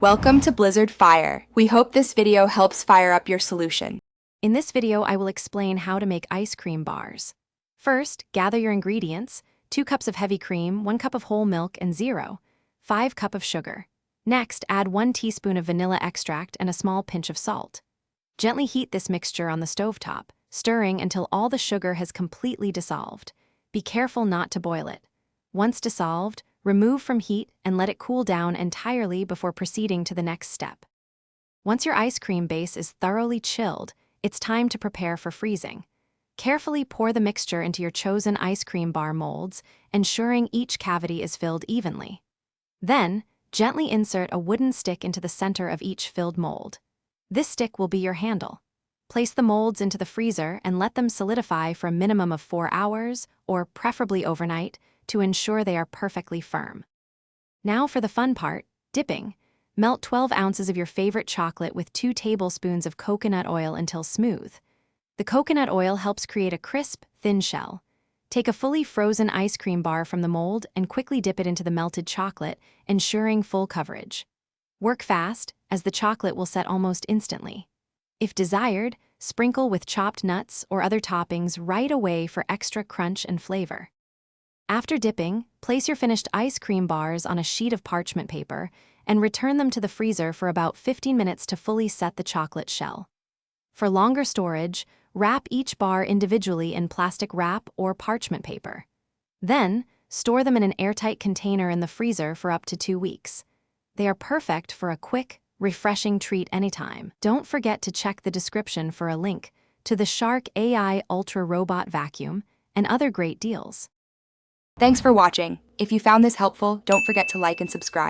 Welcome to Blizzard Fire. We hope this video helps fire up your solution. In this video, I will explain how to make ice cream bars. First, gather your ingredients: 2 cups of heavy cream, 1 cup of whole milk, and 5 cups of sugar. Next, add 1 teaspoon of vanilla extract and a small pinch of salt. Gently heat this mixture on the stovetop, stirring until all the sugar has completely dissolved. Be careful not to boil it. Once dissolved, remove from heat and let it cool down entirely before proceeding to the next step. Once your ice cream base is thoroughly chilled, it's time to prepare for freezing. Carefully pour the mixture into your chosen ice cream bar molds, ensuring each cavity is filled evenly. Then, gently insert a wooden stick into the center of each filled mold. This stick will be your handle. Place the molds into the freezer and let them solidify for a minimum of 4 hours, or preferably overnight, to ensure they are perfectly firm. Now for the fun part, dipping. Melt 12 ounces of your favorite chocolate with 2 tablespoons of coconut oil until smooth. The coconut oil helps create a crisp, thin shell. Take a fully frozen ice cream bar from the mold and quickly dip it into the melted chocolate, ensuring full coverage. Work fast, as the chocolate will set almost instantly. If desired, sprinkle with chopped nuts or other toppings right away for extra crunch and flavor. After dipping, place your finished ice cream bars on a sheet of parchment paper and return them to the freezer for about 15 minutes to fully set the chocolate shell. For longer storage, wrap each bar individually in plastic wrap or parchment paper. Then, store them in an airtight container in the freezer for up to 2 weeks. They are perfect for a quick, refreshing treat anytime. Don't forget to check the description for a link to the Shark AI Ultra Robot Vacuum and other great deals. Thanks for watching. If you found this helpful, don't forget to like and subscribe.